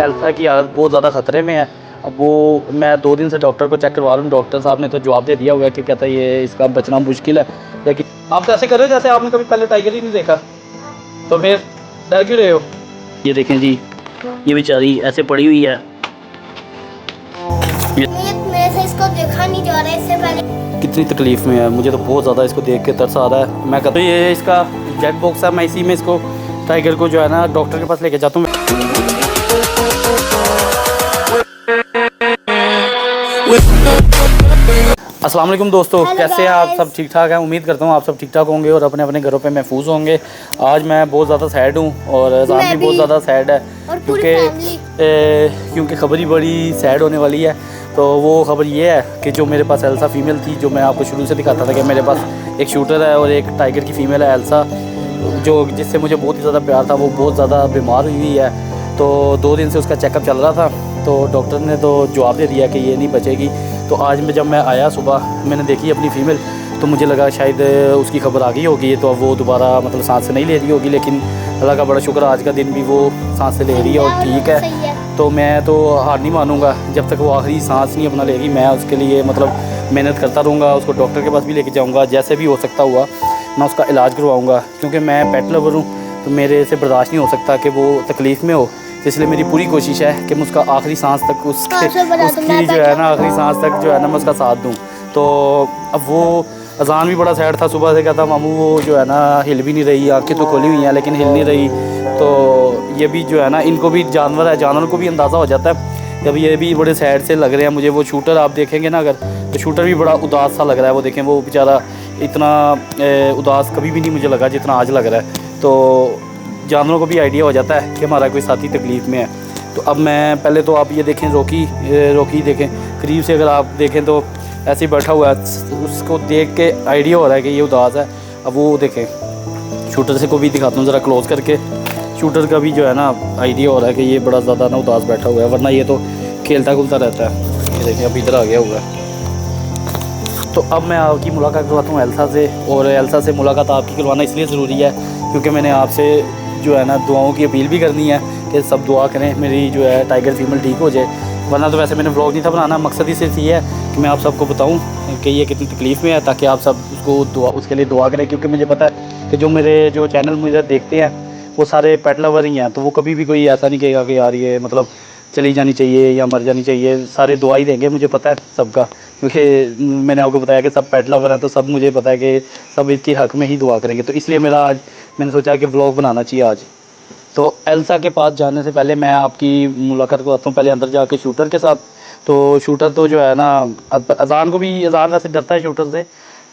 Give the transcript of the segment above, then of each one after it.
Elsa की हालत बहुत ज़्यादा ख़तरे में है। अब वो मैं 2 दिन से डॉक्टर को चेक करवा रहा हूँ। डॉक्टर साहब ने तो जवाब दे दिया हुआ है कि कहता है ये इसका बचना मुश्किल है। लेकिन आप तो ऐसे कर रहे हो जैसे आपने कभी पहले टाइगर ही नहीं देखा, तो फिर डर क्यों रहे हो? ये देखें जी, ये बेचारी ऐसे पड़ी हुई है। मेरे से इसको देखा नहीं जा रहा है इससे पहले। कितनी तकलीफ़ में है, मुझे तो बहुत ज़्यादा इसको देख के तरस आ रहा है। मैं कहता हूँ ये इसका जेट बॉक्स है, मैं इसी में इसको टाइगर को जो है ना डॉक्टर के पास लेके जाता हूँ। अस्सलाम वालेकुम दोस्तों, कैसे हैं आप सब? ठीक ठाक हैं? उम्मीद करता हूँ आप सब ठीक ठाक होंगे और अपने अपने घरों पे महफूज होंगे। आज मैं बहुत ज़्यादा सैड हूँ और अज़ान भी बहुत ज़्यादा सैड है क्योंकि खबर ही बड़ी सैड होने वाली है। तो वो खबर ये है कि जो मेरे पास एल्सा फ़ीमेल थी, जो मैं आपको शुरू से दिखाता था कि मेरे पास एक शूटर है और एक टाइगर की फ़ीमेल है एल्सा, जो जिससे मुझे बहुत ही ज़्यादा प्यार था, वो बहुत ज़्यादा बीमार हुई है। तो 2 दिन से उसका चेकअप चल रहा था, तो डॉक्टर ने तो जवाब दे दिया कि ये नहीं बचेगी। तो आज जब मैं आया सुबह, मैंने देखी अपनी फ़ीमेल, तो मुझे लगा शायद उसकी खबर आ गई होगी, तो अब वो दोबारा मतलब सांस नहीं ले रही होगी। लेकिन अल्लाह का बड़ा शुक्र, आज का दिन भी वो सांस ले रही है और ठीक है। तो मैं तो हार नहीं मानूंगा जब तक वो आखिरी सांस नहीं अपना लेगी। मैं उसके लिए मतलब मेहनत करता रहूँगा, उसको डॉक्टर के पास भी लेके जाऊँगा, जैसे भी हो सकता हुआ मैं उसका इलाज करवाऊँगा। क्योंकि मैं पेट लवर हूँ, तो मेरे से बर्दाश्त नहीं हो सकता कि वो तकलीफ़ में हो। तो इसलिए मेरी पूरी कोशिश है कि मैं उसका आखिरी सांस तक उसकी जो है ना आखिरी सांस तक जो है ना मैं उसका साथ दूँ। तो अब वो अज़ान भी बड़ा सैड था, सुबह से कहता मामू वो जो है ना हिल भी नहीं रही, आँखें तो खोली हुई हैं लेकिन हिल नहीं रही। तो ये भी जो है ना, इनको भी जानवर है, जानवरों को भी अंदाज़ा हो जाता है जब ये भी बड़े सैड से लग रहे हैं मुझे। वो शूटर आप देखेंगे ना अगर, तो शूटर भी बड़ा उदास सा लग रहा है। वो देखें, वो बेचारा इतना उदास कभी भी नहीं मुझे लगा जितना आज लग रहा है। तो जानवरों को भी आइडिया हो जाता है कि हमारा कोई साथी तकलीफ़ में है। तो अब मैं पहले तो आप ये देखें, रोकी देखें करीब से, अगर आप देखें तो ऐसे ही बैठा हुआ है, उसको देख के आइडिया हो रहा है कि ये उदास है। अब वो देखें, शूटर से को भी दिखाता हूँ ज़रा क्लोज़ करके, शूटर का भी जो है ना आइडिया हो रहा है कि ये बड़ा ज़्यादा ना उदास बैठा हुआ है, वरना ये तो खेलता खुलता रहता है। ये देखें, अब इधर आ गया हुआ है। तो अब मैं आपकी मुलाकात करवाता हूँ एल्सा से, और एल्सा से मुलाकात आपकी करवाना इसलिए ज़रूरी है क्योंकि मैंने आपसे जो है ना दुआओं की अपील भी करनी है कि सब दुआ करें मेरी जो है टाइगर फीमेल ठीक हो जाए। वरना तो वैसे मैंने व्लॉग नहीं था बनाना, मकसद ही सिर्फ ये है कि मैं आप सबको बताऊं कि ये कितनी तकलीफ़ में है, ताकि आप सब उसके लिए दुआ करें। क्योंकि मुझे पता है कि जो मेरे जो चैनल मुझे देखते हैं वो सारे पेट लवर ही हैं, तो वो कभी भी कोई ऐसा नहीं कहेगा कि यार ये मतलब चली जानी चाहिए या मर जानी चाहिए। सारे दुआ ही देंगे, मुझे पता है सबका, क्योंकि मैंने आपको बताया कि सब पेट लवर हैं, तो सब मुझे पता है कि सब इसके हक़ में ही दुआ करेंगे। तो इसलिए मेरा आज मैंने सोचा कि व्लॉग बनाना चाहिए आज। तो एल्सा के पास जाने से पहले मैं आपकी मुलाकात करवाता हूँ पहले अंदर जाके शूटर के साथ। तो शूटर तो जो है ना अज़ान को भी, अज़ान वैसे डरता है शूटर से।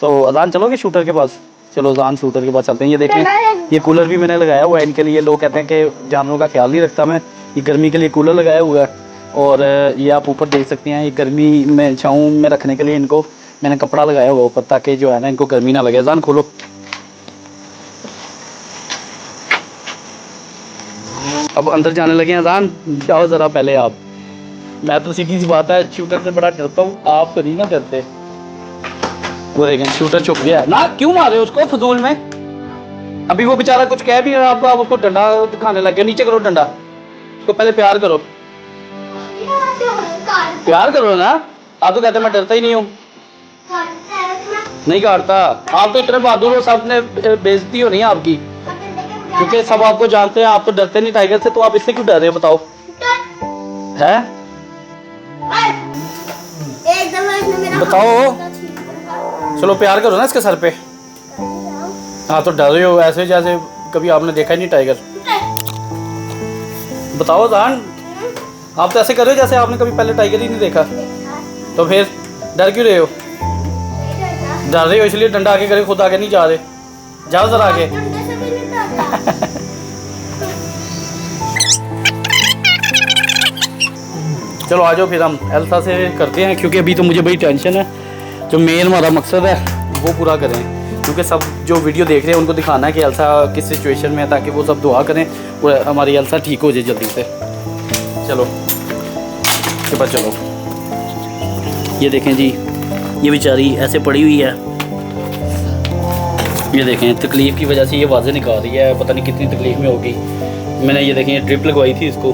तो अज़ान चलोगे शूटर के पास? चलो अज़ान शूटर के पास चलते हैं। ये देखें, ये कूलर भी मैंने लगाया हुआ है इनके लिए। लोग कहते हैं कि जानवरों का ख्याल नहीं रखता मैं, ये गर्मी के लिए कूलर लगाया हुआ है। और ये आप ऊपर देख सकते हैं, ये गर्मी में छाँव में रखने के लिए इनको मैंने कपड़ा लगाया हुआ ऊपर, ताकि जो है ना इनको गर्मी ना लगे। अज़ान खोलो। अब अंदर जाने लगे हैं, अज़ान जाओ ज़रा पहले आप। मैं तो सीधी सी बात है, शूटर से बड़ा डरता हूँ, आप तो नहीं ना डरते। वो देखें, शूटर छुप गया है ना, क्यों मारे उसको फजूल में? अभी वो बेचारा कुछ कह भी रहा, आप उसको डंडा दिखाने लगे। नीचे करो डंडा, उसको पहले प्यार करो, प्यार करो ना। आप तो कहते मैं डरता ही नहीं हूँ, नहीं काटता। आप तो इतने बहादुर हो, सब ने बेइज्जती होनी है आपकी, क्योंकि सब आपको जानते हैं। आप तो डरते नहीं टाइगर से, तो आप इससे क्यों डर रहे हो बताओ? है बताओ, चलो प्यार करो ना इसके सर पे। हाँ तो डर रहे हो ऐसे जैसे कभी आपने देखा ही नहीं टाइगर। बताओ जान, आप तो ऐसे कर रहे हो जैसे आपने कभी पहले टाइगर ही नहीं देखा। तो फिर डर क्यों रहे हो? डर रहे हो इसलिए डंडा आगे करे, खुद आगे नहीं जा रहे। जाओ जरा आगे। चलो आ जाओ, फिर हम एल्सा से करते हैं, क्योंकि अभी तो मुझे बड़ी टेंशन है। जो मेन हमारा मकसद है वो पूरा करें, क्योंकि सब जो वीडियो देख रहे हैं उनको दिखाना है कि एल्सा किस सिचुएशन में है, ताकि वो सब दुआ करें और हमारी एल्सा ठीक हो जाए जल्दी से। चलो के पास चलो। ये देखें जी, ये बेचारी ऐसे पड़ी हुई है। ये देखें, तकलीफ़ की वजह से ये वाज़े निकाल रही है, पता नहीं कितनी तकलीफ़ में होगी। मैंने ये देखें ड्रिप लगवाई थी इसको,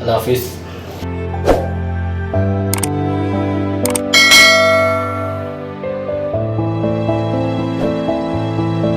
अल्लाह हाफिज़.